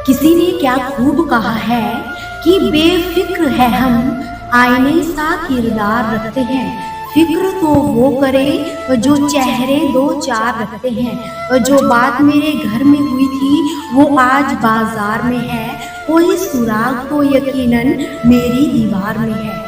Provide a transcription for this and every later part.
किसी ने क्या खूब कहा है कि बेफिक्र है हम, आईने सा किरदार रखते हैं। फिक्र तो वो करे जो चेहरे दो चार रखते हैं। जो बात मेरे घर में हुई थी वो आज बाजार में है। कोई सुराग तो यकीनन मेरी दीवार में है।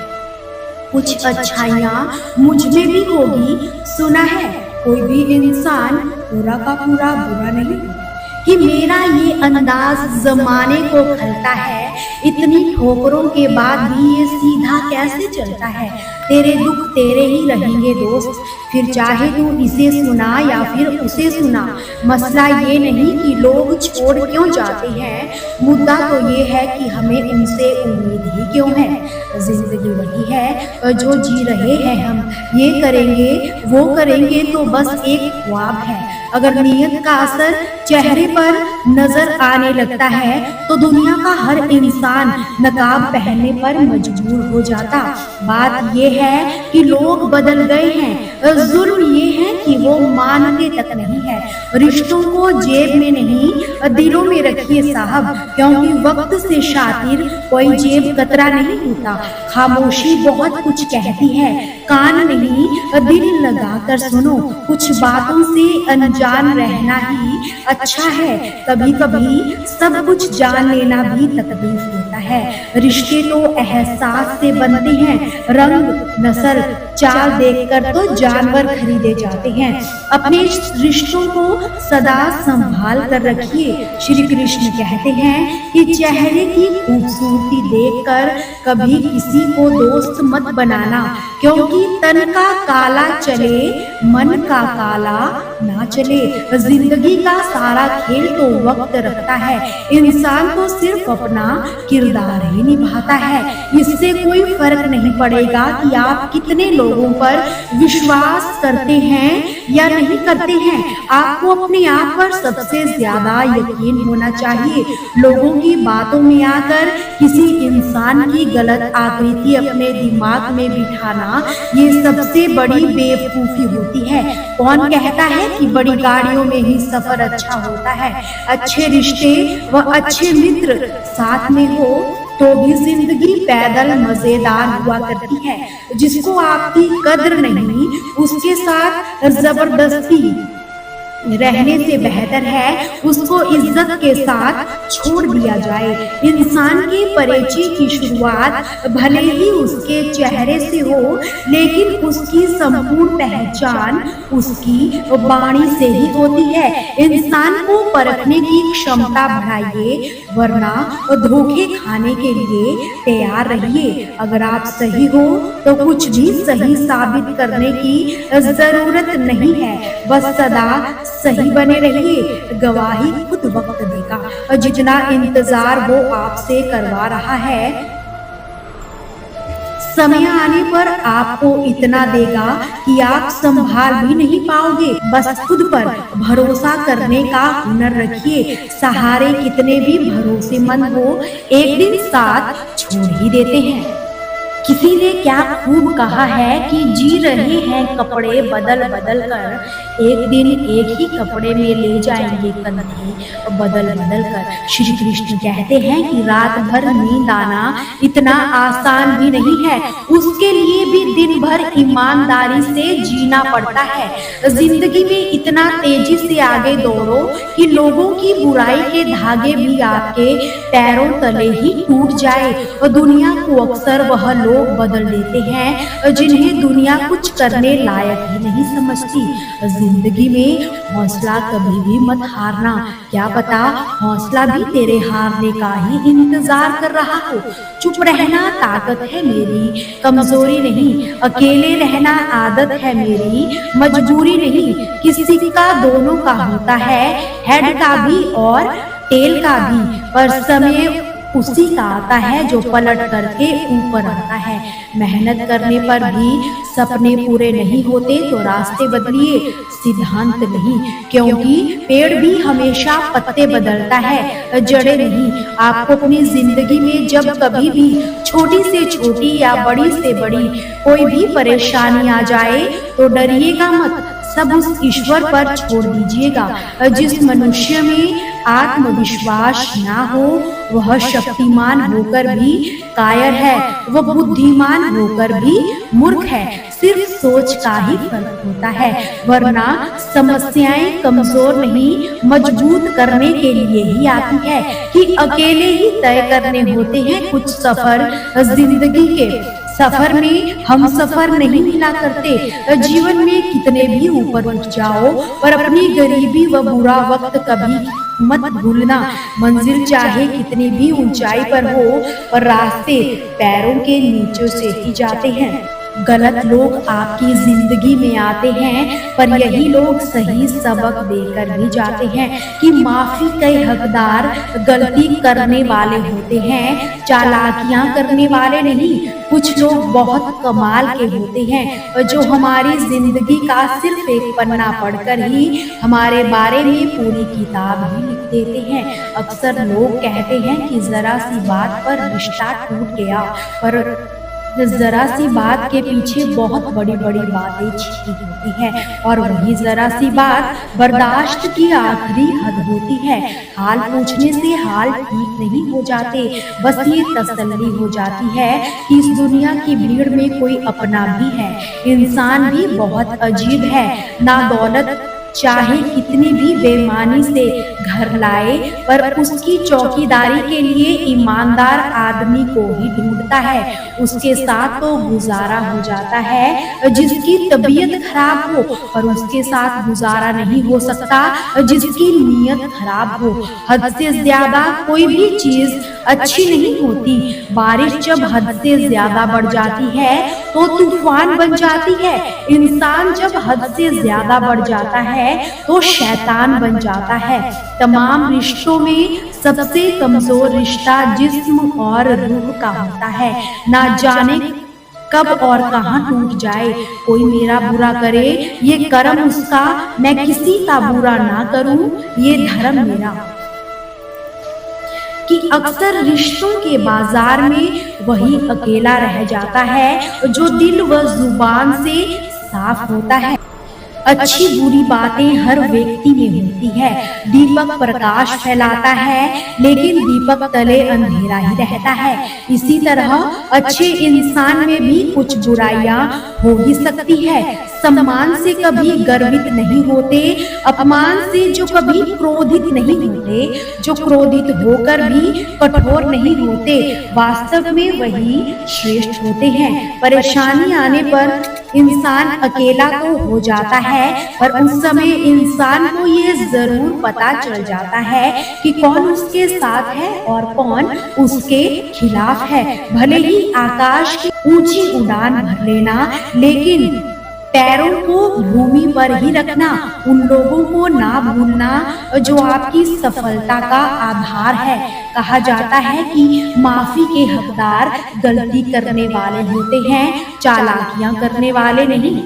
कुछ अच्छाइयाँ मुझ में भी होगी, सुना है कोई भी इंसान पूरा का पूरा बुरा नहीं होता। कि मेरा ये अंदाज जमाने को खलता है, इतनी ठोकरों के बाद भी ये सीधा कैसे चलता है। तेरे दुख तेरे ही रहेंगे दोस्त, फिर चाहे तू इसे सुना या फिर उसे सुना। मसला ये नहीं कि लोग छोड़ क्यों जाते हैं, मुद्दा तो ये है कि हमें उनसे उम्मीद ही क्यों है। जिंदगी वही है जो जी रहे हैं हम, ये करेंगे वो करेंगे तो बस एक ख्वाब है। अगर नीयत का असर चेहरे पर नजर आने लगता है तो दुनिया का हर इंसान नकाब पहनने पर मजबूर हो जाता। बात ये है कि लोग बदल गए हैं, जुल्म ये है कि वो मानते तक नहीं है। रिश्तों को जेब में नहीं दिलों में रखिए साहब, क्योंकि वक्त से शातिर कोई जेब कतरा नहीं होता। खामोशी बहुत कुछ कहती है, कान नहीं दिल लगा कर सुनो। कुछ बातों से अनजान रहना ही अच्छा है, कभी कभी सब कुछ जान लेना भी तकलीफ देता है। रिश्ते तो एहसास से बनते हैं, रंग नस्ल चाल देखकर तो जानवर खरीदे जाते हैं। अपने रिश्तों को सदा संभाल कर रखिए। श्री कृष्ण कहते हैं कि चेहरे की खूबसूरती देखकर कभी किसी को दोस्त मत बनाना, क्योंकि तन का काला चले मन का काला ना चले। जिंदगी का सारा खेल तो वक्त रखता है, इंसान तो सिर्फ अपना किरदार ही निभाता है। इससे कोई फर्क नहीं पड़ेगा कि आप कितने लोगों पर विश्वास करते हैं या नहीं करते हैं। आपको अपने आप पर सबसे ज्यादा यकीन होना चाहिए। लोगों की बातों में आकर किसी इंसान की गलत आकृति अपने दिमाग में बिठाना ये सबसे बड़ी बेवकूफी होती है। कौन कहता है कि बड़ी गाड़ियों में ही सफर अच्छा होता है। अच्छे रिश्ते व अच्छे मित्र साथ में हो तो भी जिंदगी पैदल मजेदार हुआ करती है। जिसको आपकी कद्र नहीं उसके साथ जबरदस्ती रहने से बेहतर है उसको इज्जत के साथ छोड़ दिया जाए। इंसान की परिचय की शुरुआत भले ही उसके चेहरे से हो, लेकिन उसकी संपूर्ण पहचान उसकी वाणी से ही होती है। इंसान को परखने की क्षमता बढ़ाइए, वरना धोखे खाने के लिए तैयार रहिए। अगर आप सही हो तो कुछ भी सही साबित करने की जरूरत नहीं है, बस सदा सही बने रहिए। गवाही खुद वक्त देगा, और जितना इंतजार वो आपसे करवा रहा है समय आने पर आपको इतना देगा कि आप संभाल भी नहीं पाओगे। बस खुद पर भरोसा करने का हुनर रखिए। सहारे कितने भी भरोसेमंद हो, एक दिन साथ छोड़ ही देते हैं। किसी ने क्या खूब कहा है कि जी रहे हैं कपड़े बदल बदल कर, एक दिन एक ही कपड़े में ले जाएंगे कंधे बदल बदल कर। श्री कृष्ण कहते हैं कि रात भर नींद आना इतना आसान भी नहीं है, उसके लिए भी दिन भर ईमानदारी से जीना पड़ता है। जिंदगी में इतना तेजी से आगे दौड़ो कि लोगों की बुराई के धागे भी आपके पैरों तले ही टूट जाए। और दुनिया को अक्सर वह लोग बदल देते हैं जिन्हें दुनिया कुछ करने लायक ही नहीं समझती। जिंदगी में हौसला कभी भी मत हारना, क्या पता हौसला भी तेरे हारने का ही इंतजार कर रहा हो। चुप रहना ताकत है मेरी, कमजोरी नहीं। अकेले रहना आदत है मेरी, मजबूरी नहीं। किसी का दोनों का होता है, हेड का भी और टेल का भी, पर समय उसी का आता है जो पलट करके ऊपर आता है। मेहनत करने पर भी सपने पूरे नहीं होते तो रास्ते बदलिए, सिद्धांत नहीं, क्योंकि पेड़ भी हमेशा पत्ते बदलता है, जड़ें नहीं। आपको अपनी जिंदगी में जब कभी भी छोटी से छोटी या बड़ी से बड़ी कोई भी परेशानी आ जाए तो डरिएगा मत, सब उस ईश्वर पर छोड़ दीजिएगा। जिस मनुष्य में आत्मविश्वास ना हो वह शक्तिमान होकर भी कायर है, वह बुद्धिमान होकर भी मूर्ख है। सिर्फ सोच का ही फर्क होता है, वरना समस्याएं कमजोर नहीं मजबूत करने के लिए ही आती है कि अकेले ही तय करने होते हैं कुछ सफर जिंदगी के। सफर में हम सफर नहीं मिला करते। जीवन में कितने भी ऊपर उठ जाओ पर अपनी गरीबी व बुरा वक्त कभी मत भूलना। मंजिल चाहे कितनी भी ऊंचाई पर हो पर रास्ते पैरों के नीचे से ही जाते हैं। गलत लोग आपकी जिंदगी में आते हैं पर यही लोग सही सबक देकर भी जाते हैं कि माफी के हकदार गलती करने वाले होते हैं, चालाकियां करने वाले नहीं। कुछ लोग बहुत कमाल के होते हैं जो हमारी जिंदगी का सिर्फ एक पन्ना पढ़कर ही हमारे बारे में पूरी किताब ही लिख देते हैं। अक्सर लोग कहते हैं कि जरा सी बात पर रिश्ता टूट गया, पर जरा सी बात के पीछे बहुत बड़ी बड़ी बातें छिपी होती हैं और वही जरा सी बात बर्दाश्त की आखिरी हद होती है। हाल पूछने से हाल ठीक नहीं हो जाते, बस ये तसल्ली हो जाती है कि इस दुनिया की भीड़ में कोई अपना भी है। इंसान भी बहुत अजीब है, ना दौलत चाहे कितनी भी बेईमानी से घर लाए पर उसकी चौकीदारी के लिए ईमानदार आदमी को ही ढूंढता है। उसके साथ तो गुजारा हो जाता है जिसकी तबीयत खराब हो, पर उसके साथ गुजारा नहीं हो सकता जिसकी नीयत खराब हो। हद से ज्यादा कोई भी चीज अच्छी नहीं होती। बारिश जब हद से ज्यादा बढ़ जाती है तो तूफान बन जाती है। इंसान जब हद से ज्यादा बढ़ जाता है तो शैतान बन जाता है। तमाम रिश्तों में सबसे कमजोर रिश्ता जिस्म और रूह का होता है। ना जाने कब और कहां टूट जाए। कोई मेरा बुरा करे ये कर्म उसका, मैं किसी का बुरा ना करूं ये धर्म मेरा। कि अक्सर रिश्तों के बाजार में वही अकेला रह जाता है जो दिल व जुबान से साफ होता है। अच्छी बुरी बातें हर व्यक्ति में होती है। दीपक प्रकाश फैलाता है लेकिन दीपक तले अंधेरा ही रहता है। इसी तरह अच्छे इंसान में भी कुछ बुराइयां हो ही सकती है। सम्मान से कभी गर्वित नहीं होते, अपमान से जो कभी क्रोधित नहीं होते, जो क्रोधित होकर भी कठोर नहीं होते, वास्तव में वही श्रेष्ठ होते हैं। परेशानी आने पर इंसान अकेला तो हो जाता है पर उस समय इंसान को ये जरूर पता चल जाता है कि कौन उसके साथ है और कौन उसके खिलाफ है। भले ही आकाश की ऊंची उड़ान भर लेना लेकिन पैरों को भूमि पर ही रखना। उन लोगों को ना भूलना जो आपकी सफलता का आधार है। कहा जाता है कि माफी के हकदार गलती करने वाले होते हैं, चालाकियां करने वाले नहीं।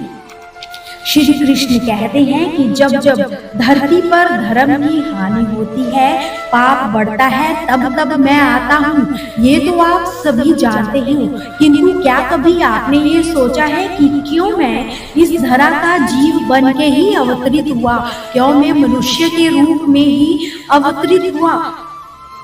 श्री कृष्ण कहते हैं कि जब जब धरती पर धर्म की हानि होती है, पाप बढ़ता है, तब तब मैं आता हूँ। ये तो आप सभी जानते हैं, किंतु क्या कभी आपने ये सोचा है कि क्यों मैं इस धरा का जीव बन के ही अवतरित हुआ? क्यों मैं मनुष्य के रूप में ही अवतरित हुआ?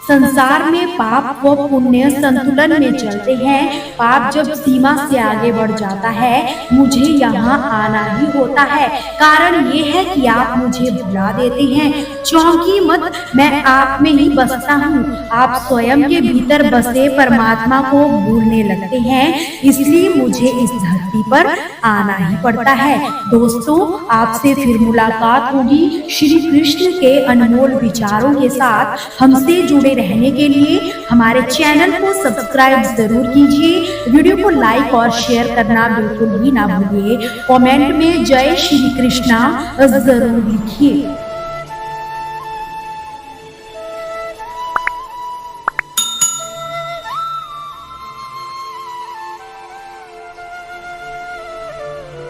संसार में पाप व पुण्य संतुलन में चलते हैं। पाप जब सीमा से आगे बढ़ जाता है मुझे यहाँ आना ही होता है। कारण ये है कि आप मुझे भुला देते हैं। चौंकी मत, मैं आप में ही बसता हूँ। आप स्वयं के भीतर बसे परमात्मा को भूलने लगते हैं, इसलिए मुझे इस धरती पर आना ही पड़ता है। दोस्तों, आपसे फिर मुलाकात होगी श्री कृष्ण के अनमोल विचारों के साथ। हमसे जुड़े रहने के लिए हमारे चैनल को सब्सक्राइब जरूर कीजिए। वीडियो को लाइक और शेयर करना बिल्कुल भी ना भूलिए। कमेंट में जय श्री कृष्णा जरूर लिखिए।